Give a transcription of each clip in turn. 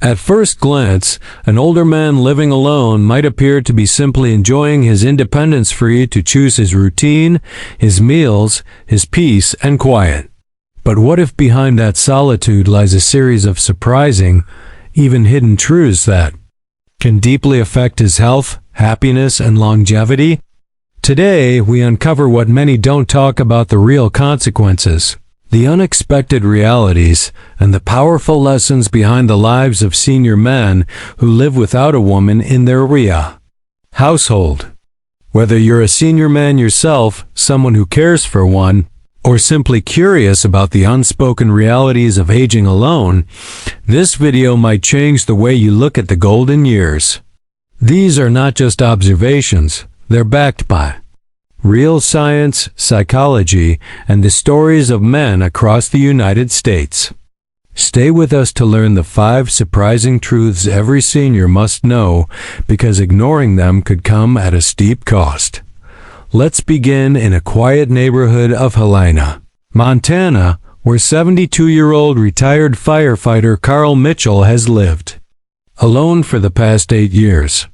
At first glance, an older man living alone might appear to be simply enjoying his independence, free to choose his routine, his meals, his peace and quiet. But what if behind that solitude lies a series of surprising, even hidden truths that can deeply affect his health, happiness, and longevity? Today, we uncover what many don't talk about: the real consequences, the unexpected realities, and the powerful lessons behind the lives of senior men who live without a woman in their household. Whether you're a senior man yourself, someone who cares for one, or simply curious about the unspoken realities of aging alone, this video might change the way you look at the golden years. These are not just observations, they're backed by real science, psychology, and the stories of men across the United States. Stay with us to learn the 5 surprising truths every senior must know, because ignoring them could come at a steep cost. Let's begin in a quiet neighborhood of Helena, Montana, where 72-year-old retired firefighter Carl Mitchell has lived alone for the past 8 years.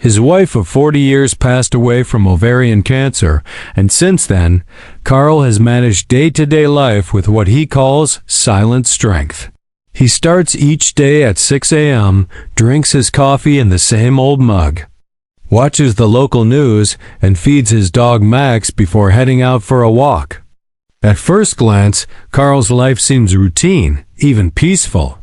His wife of 40 years passed away from ovarian cancer, and since then, Carl has managed day-to-day life with what he calls silent strength. He starts each day at 6 a.m., drinks his coffee in the same old mug, watches the local news, and feeds his dog Max before heading out for a walk. At first glance, Carl's life seems routine, even peaceful.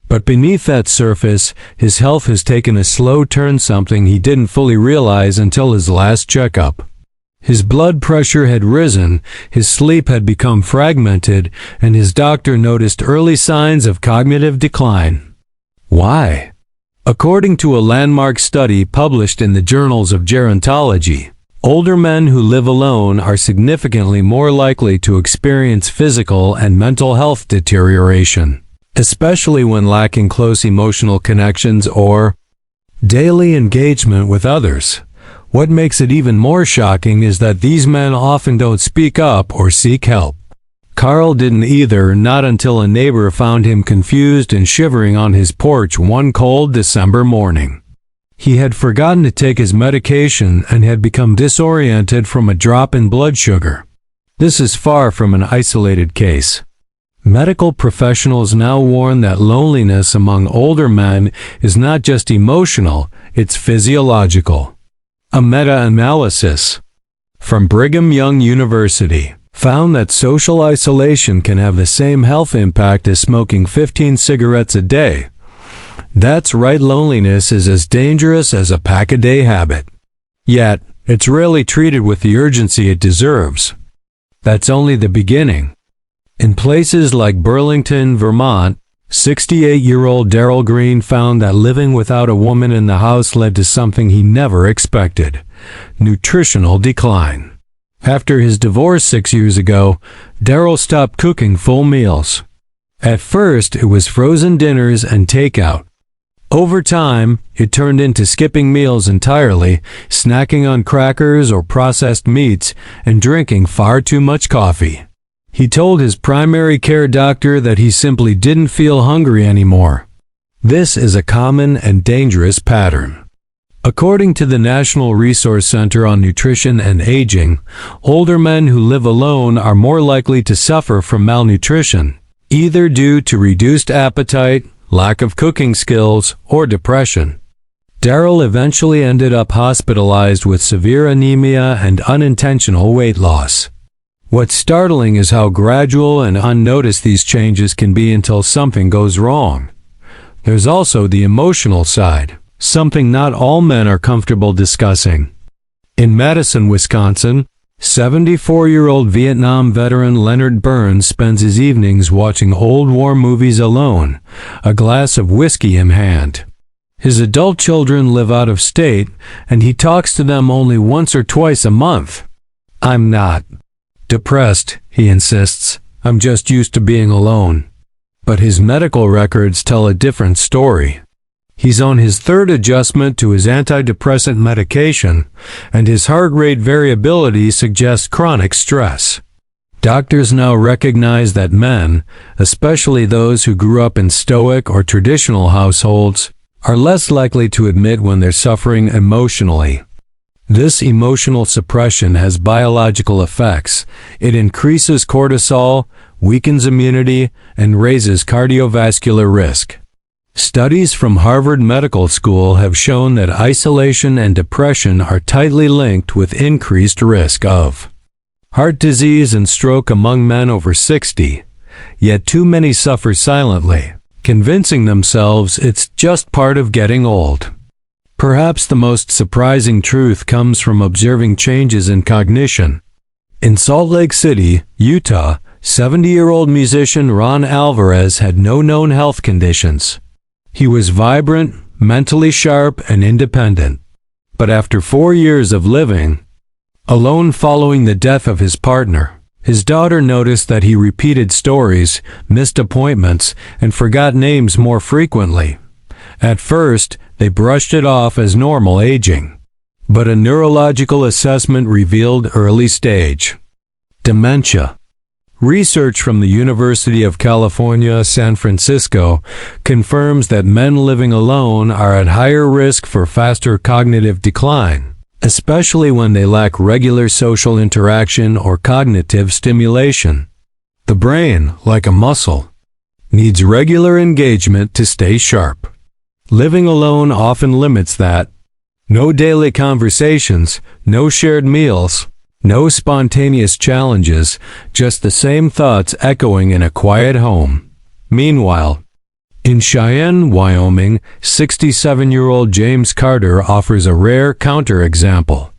But beneath that surface, his health has taken a slow turn, something he didn't fully realize until his last checkup. His blood pressure had risen, his sleep had become fragmented, and his doctor noticed early signs of cognitive decline. Why? According to a landmark study published in the Journals of Gerontology, older men who live alone are significantly more likely to experience physical and mental health deterioration, especially when lacking close emotional connections or daily engagement with others. What makes it even more shocking is that these men often don't speak up or seek help. Carl didn't either, not until a neighbor found him confused and shivering on his porch one cold December morning. He had forgotten to take his medication and had become disoriented from a drop in blood sugar. This is far from an isolated case. Medical professionals now warn that loneliness among older men is not just emotional, it's physiological. A meta-analysis from Brigham Young University found that social isolation can have the same health impact as smoking 15 cigarettes a day. That's right, loneliness is as dangerous as a pack-a-day habit. Yet, it's rarely treated with the urgency it deserves. That's only the beginning. In places like Burlington, Vermont, 68-year-old Darrell Green found that living without a woman in the house led to something he never expected: nutritional decline. After his divorce 6 years ago, Darrell stopped cooking full meals. At first, it was frozen dinners and takeout. Over time, it turned into skipping meals entirely, snacking on crackers or processed meats, and drinking far too much coffee. He told his primary care doctor that he simply didn't feel hungry anymore. This is a common and dangerous pattern. According to the National Resource Center on Nutrition and Aging, older men who live alone are more likely to suffer from malnutrition, either due to reduced appetite, lack of cooking skills, or depression. Darrell eventually ended up hospitalized with severe anemia and unintentional weight loss. What's startling is how gradual and unnoticed these changes can be until something goes wrong. There's also the emotional side, something not all men are comfortable discussing. In Madison, Wisconsin, 74-year-old Vietnam veteran Leonard Burns spends his evenings watching old war movies alone, a glass of whiskey in hand. His adult children live out of state, and he talks to them only once or twice a month. "I'm not depressed," he insists. "I'm just used to being alone." But his medical records tell a different story. He's on his 3rd adjustment to his antidepressant medication, and his heart rate variability suggests chronic stress. Doctors now recognize that men, especially those who grew up in stoic or traditional households, are less likely to admit when they're suffering emotionally. This emotional suppression has biological effects. It increases cortisol, weakens immunity, and raises cardiovascular risk. Studies from Harvard Medical School have shown that isolation and depression are tightly linked with increased risk of heart disease and stroke among men over 60, yet too many suffer silently, convincing themselves it's just part of getting old. Perhaps the most surprising truth comes from observing changes in cognition. In Salt Lake City, Utah, 70-year-old musician Ron Alvarez had no known health conditions. He was vibrant, mentally sharp, and independent. But after 4 years of living alone following the death of his partner, his daughter noticed that he repeated stories, missed appointments, and forgot names more frequently. At first, they brushed it off as normal aging. But a neurological assessment revealed early stage dementia. Research from the University of California, San Francisco confirms that men living alone are at higher risk for faster cognitive decline, especially when they lack regular social interaction or cognitive stimulation. The brain, like a muscle, needs regular engagement to stay sharp. Living alone often limits that. No daily conversations, no shared meals, no spontaneous challenges, just the same thoughts echoing in a quiet home. Meanwhile, in Cheyenne, Wyoming, 67-year-old James Carter offers a rare counterexample.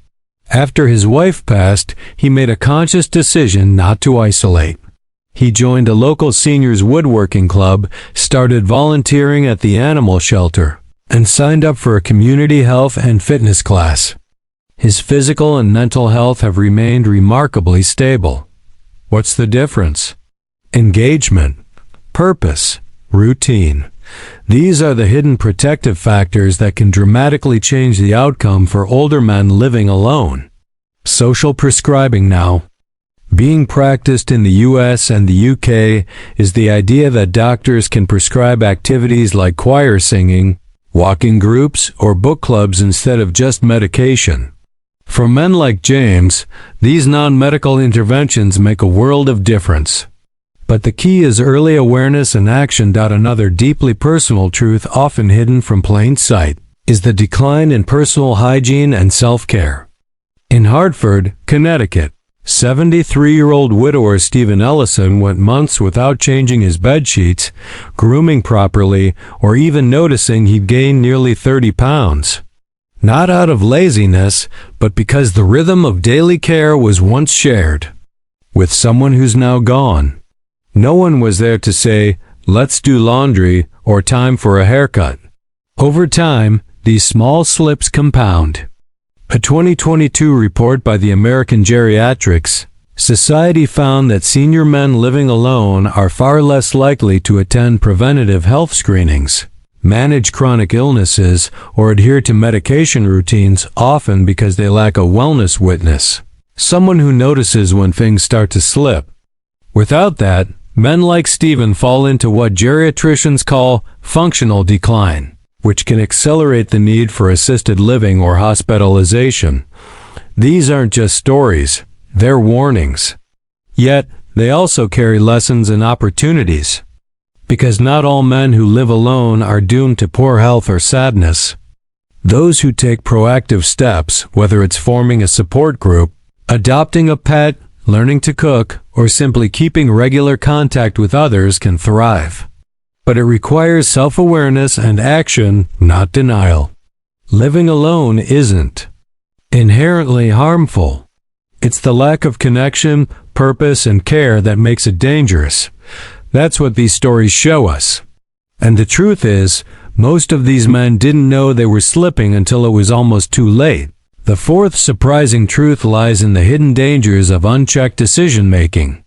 After his wife passed, he made a conscious decision not to isolate. He joined a local seniors woodworking club, started volunteering at the animal shelter, and signed up for a community health and fitness class. His physical and mental health have remained remarkably stable. What's the difference? Engagement, purpose, routine. These are the hidden protective factors that can dramatically change the outcome for older men living alone. Social prescribing now. Being practiced in the US and the UK is the idea that doctors can prescribe activities like choir singing, walking groups, or book clubs instead of just medication. For men like James, these non-medical interventions make a world of difference. But the key is early awareness and action. Another deeply personal truth often hidden from plain sight is the decline in personal hygiene and self-care. In Hartford, Connecticut, 73-year-old widower Stephen Ellison went months without changing his bedsheets, grooming properly, or even noticing he'd gained nearly 30 pounds. Not out of laziness, but because the rhythm of daily care was once shared with someone who's now gone. No one was there to say, "Let's do laundry," or "Time for a haircut." Over time, these small slips compound. A 2022 report by the American Geriatrics Society found that senior men living alone are far less likely to attend preventative health screenings, manage chronic illnesses, or adhere to medication routines, often because they lack a wellness witness, someone who notices when things start to slip. Without that, men like Stephen fall into what geriatricians call functional decline, which can accelerate the need for assisted living or hospitalization. These aren't just stories, they're warnings. Yet, they also carry lessons and opportunities. Because not all men who live alone are doomed to poor health or sadness. Those who take proactive steps, whether it's forming a support group, adopting a pet, learning to cook, or simply keeping regular contact with others, can thrive. But it requires self-awareness and action, not denial. Living alone isn't inherently harmful. It's the lack of connection, purpose, and care that makes it dangerous. That's what these stories show us. And the truth is, most of these men didn't know they were slipping until it was almost too late. The fourth surprising truth lies in the hidden dangers of unchecked decision-making.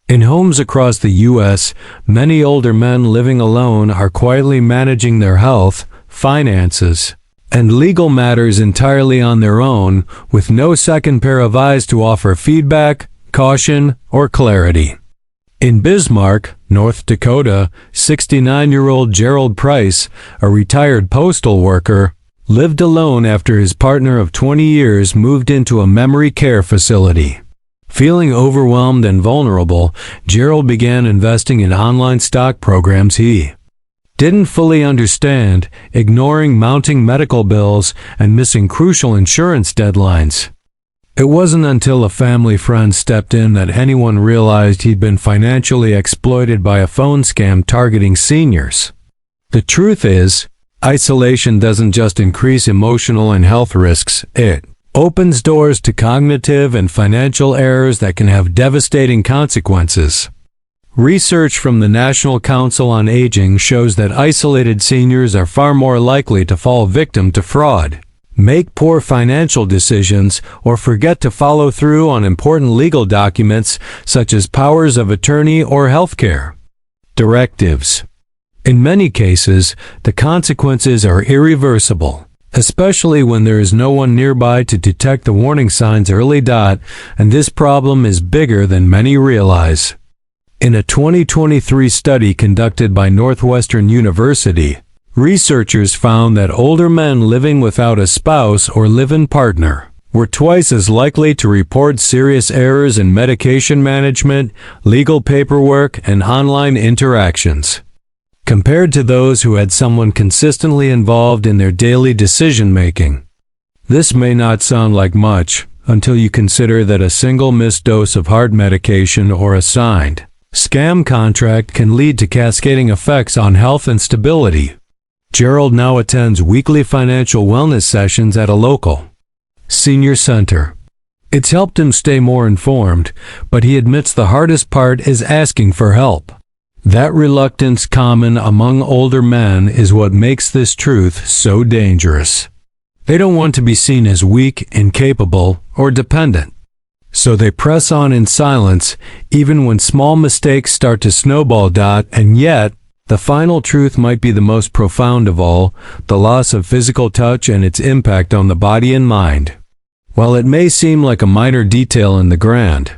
In homes across the U.S., many older men living alone are quietly managing their health, finances, and legal matters entirely on their own, with no second pair of eyes to offer feedback, caution, or clarity. In Bismarck, North Dakota, 69-year-old Gerald Price, a retired postal worker, lived alone after his partner of 20 years moved into a memory care facility. Feeling overwhelmed and vulnerable, Gerald began investing in online stock programs he didn't fully understand, ignoring mounting medical bills and missing crucial insurance deadlines. It wasn't until a family friend stepped in that anyone realized he'd been financially exploited by a phone scam targeting seniors. The truth is, isolation doesn't just increase emotional and health risks, it opens doors to cognitive and financial errors that can have devastating consequences. Research from the National Council on Aging shows that isolated seniors are far more likely to fall victim to fraud, make poor financial decisions, or forget to follow through on important legal documents such as powers of attorney or healthcare directives. In many cases, the consequences are irreversible, especially when there is no one nearby to detect the warning signs early. And this problem is bigger than many realize. In a 2023 study conducted by Northwestern University, researchers found that older men living without a spouse or live-in partner were twice as likely to report serious errors in medication management, legal paperwork, and online interactions, compared to those who had someone consistently involved in their daily decision-making. This may not sound like much until you consider that a single missed dose of heart medication or a signed scam contract can lead to cascading effects on health and stability. Gerald now attends weekly financial wellness sessions at a local senior center. It's helped him stay more informed, but he admits the hardest part is asking for help. That reluctance common among older men is what makes this truth so dangerous. They don't want to be seen as weak, incapable, or dependent. So they press on in silence, even when small mistakes start to snowball. And yet, the final truth might be the most profound of all, the loss of physical touch and its impact on the body and mind. While it may seem like a minor detail in the grand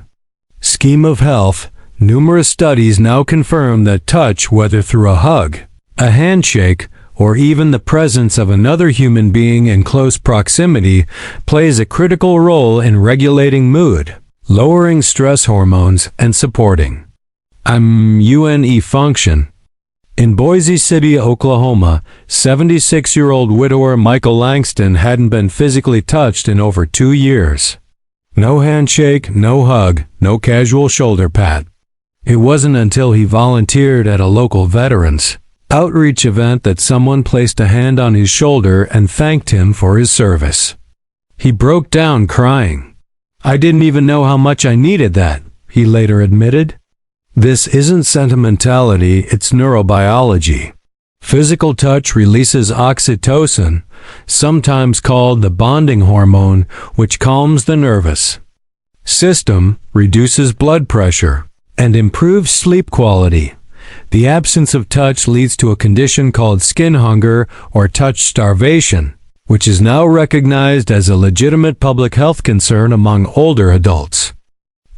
scheme of health, numerous studies now confirm that touch, whether through a hug, a handshake, or even the presence of another human being in close proximity, plays a critical role in regulating mood, lowering stress hormones, and supporting immune function. In Boise City, Oklahoma, 76-year-old widower Michael Langston hadn't been physically touched in over 2 years. No handshake, no hug, no casual shoulder pat. It wasn't until he volunteered at a local veterans outreach event that someone placed a hand on his shoulder and thanked him for his service. He broke down crying. "I didn't even know how much I needed that," he later admitted. This isn't sentimentality, it's neurobiology. Physical touch releases oxytocin, sometimes called the bonding hormone, which calms the nervous system, reduces blood pressure, and improves sleep quality. The absence of touch leads to a condition called skin hunger or touch starvation, which is now recognized as a legitimate public health concern among older adults.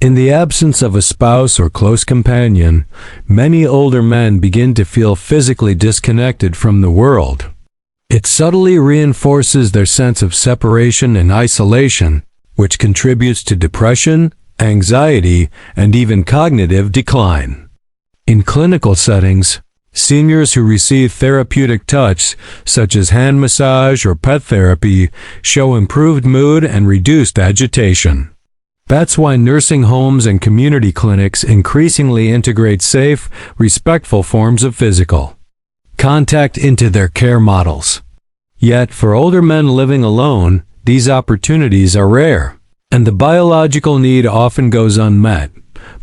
In the absence of a spouse or close companion, many older men begin to feel physically disconnected from the world. It subtly reinforces their sense of separation and isolation, which contributes to depression, anxiety, and even cognitive decline. In clinical settings, seniors who receive therapeutic touch, such as hand massage or pet therapy, show improved mood and reduced agitation. That's why nursing homes and community clinics increasingly integrate safe, respectful forms of physical contact into their care models. Yet, for older men living alone, these opportunities are rare, and the biological need often goes unmet.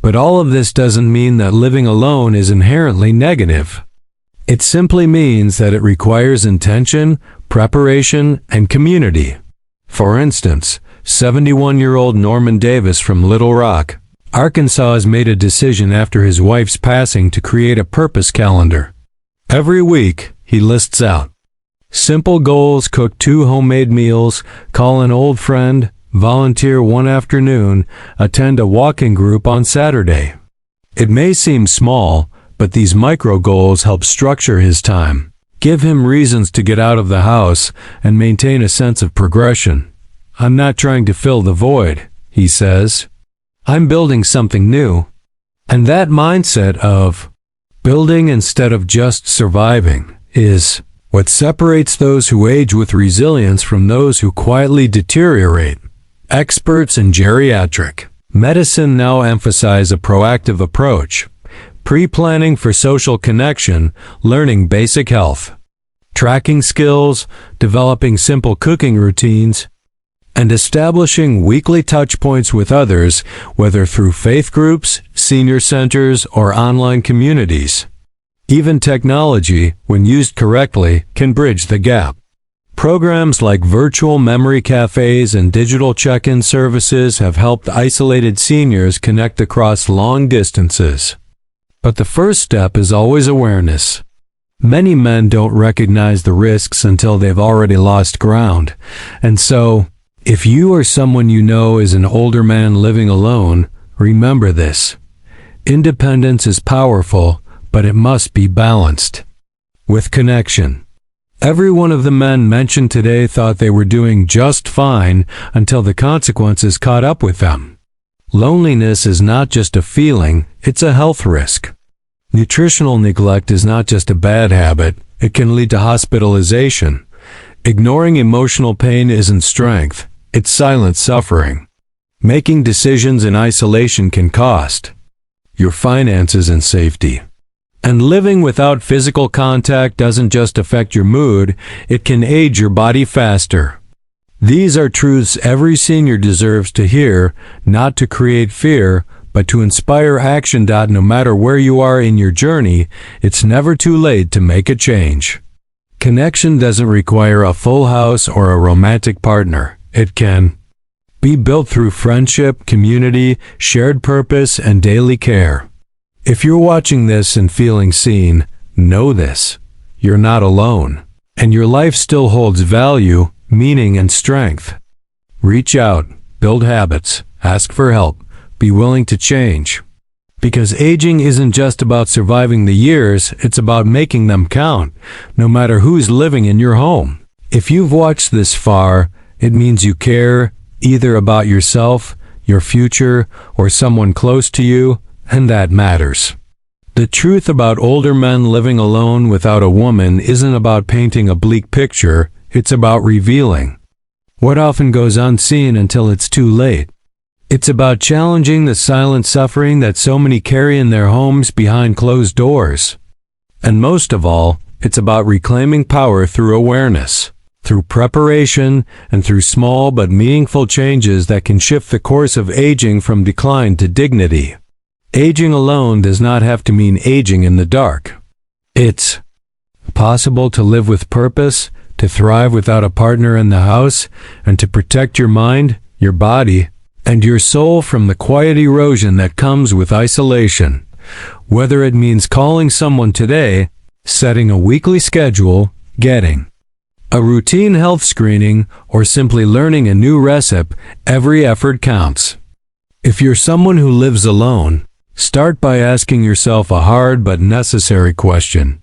But all of this doesn't mean that living alone is inherently negative. It simply means that it requires intention, preparation, and community. For instance, 71-year-old Norman Davis from Little Rock, Arkansas has made a decision after his wife's passing to create a purpose calendar. Every week, he lists out simple goals: cook 2 homemade meals, call an old friend, volunteer one afternoon, attend a walking group on Saturday. It may seem small, but these micro goals help structure his time, give him reasons to get out of the house, and maintain a sense of progression. "I'm not trying to fill the void," he says. "I'm building something new." And that mindset of building instead of just surviving is what separates those who age with resilience from those who quietly deteriorate. Experts in geriatric medicine now emphasize a proactive approach, pre-planning for social connection, learning basic health, tracking skills, developing simple cooking routines, and establishing weekly touch points with others, whether through faith groups, senior centers, or online communities. Even technology, when used correctly, can bridge the gap. Programs like virtual memory cafes and digital check-in services have helped isolated seniors connect across long distances. But the first step is always awareness. Many men don't recognize the risks until they've already lost ground. And so, if you or someone you know is an older man living alone, remember this. Independence is powerful, but it must be balanced with connection. Every one of the men mentioned today thought they were doing just fine until the consequences caught up with them. Loneliness is not just a feeling, it's a health risk. Nutritional neglect is not just a bad habit, it can lead to hospitalization. Ignoring emotional pain isn't strength, it's silent suffering. Making decisions in isolation can cost your finances and safety. And living without physical contact doesn't just affect your mood, it can age your body faster. These are truths every senior deserves to hear, not to create fear, but to inspire action. No matter where you are in your journey, it's never too late to make a change. Connection doesn't require a full house or a romantic partner. It can be built through friendship, community, shared purpose, and daily care. If you're watching this and feeling seen, know this. You're not alone, and your life still holds value, meaning, and strength. Reach out, build habits, ask for help, be willing to change. Because aging isn't just about surviving the years, it's about making them count, no matter who's living in your home. If you've watched this far, it means you care, either about yourself, your future, or someone close to you, and that matters. The truth about older men living alone without a woman isn't about painting a bleak picture, it's about revealing what often goes unseen until it's too late. It's about challenging the silent suffering that so many carry in their homes behind closed doors. And most of all, it's about reclaiming power through awareness, through preparation, and through small but meaningful changes that can shift the course of aging from decline to dignity. Aging alone does not have to mean aging in the dark. It's possible to live with purpose, to thrive without a partner in the house, and to protect your mind, your body, and your soul from the quiet erosion that comes with isolation. Whether it means calling someone today, setting a weekly schedule, getting a routine health screening, or simply learning a new recipe, every effort counts. If you're someone who lives alone, start by asking yourself a hard but necessary question.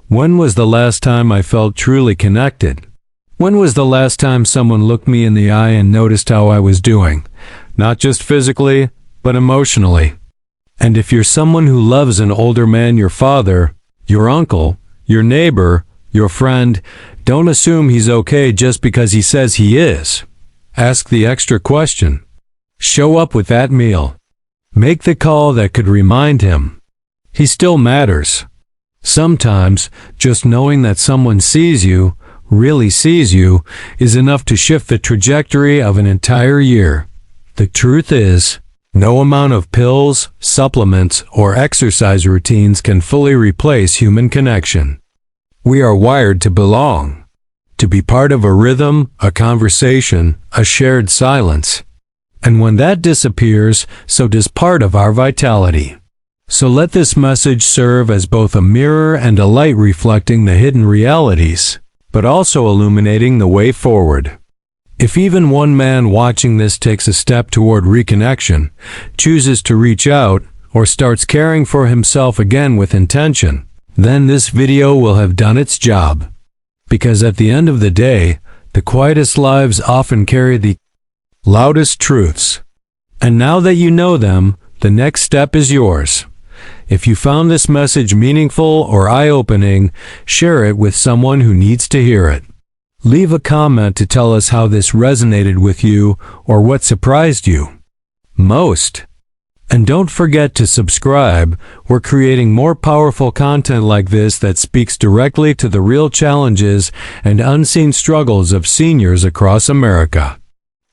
When was the last time I felt truly connected? When was the last time someone looked me in the eye and noticed how I was doing? Not just physically, but emotionally. And if you're someone who loves an older man, your father, your uncle, your neighbor, your friend, don't assume he's okay just because he says he is. Ask the extra question. Show up with that meal. Make the call that could remind him he still matters. Sometimes, just knowing that someone sees you, really sees you, is enough to shift the trajectory of an entire year. The truth is, no amount of pills, supplements, or exercise routines can fully replace human connection. We are wired to belong, to be part of a rhythm, a conversation, a shared silence. And when that disappears, so does part of our vitality. So let this message serve as both a mirror and a light reflecting the hidden realities, but also illuminating the way forward. If even one man watching this takes a step toward reconnection, chooses to reach out, or starts caring for himself again with intention, then this video will have done its job. Because at the end of the day, the quietest lives often carry the loudest truths. And now that you know them, the next step is yours. If you found this message meaningful or eye-opening, share it with someone who needs to hear it. Leave a comment to tell us how this resonated with you or what surprised you most. And don't forget to subscribe. We're creating more powerful content like this that speaks directly to the real challenges and unseen struggles of seniors across America.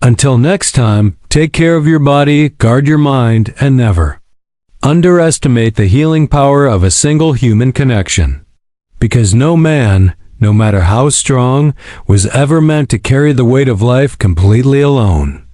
Until next time, take care of your body, guard your mind, and never underestimate the healing power of a single human connection. Because no man, no matter how strong, was ever meant to carry the weight of life completely alone.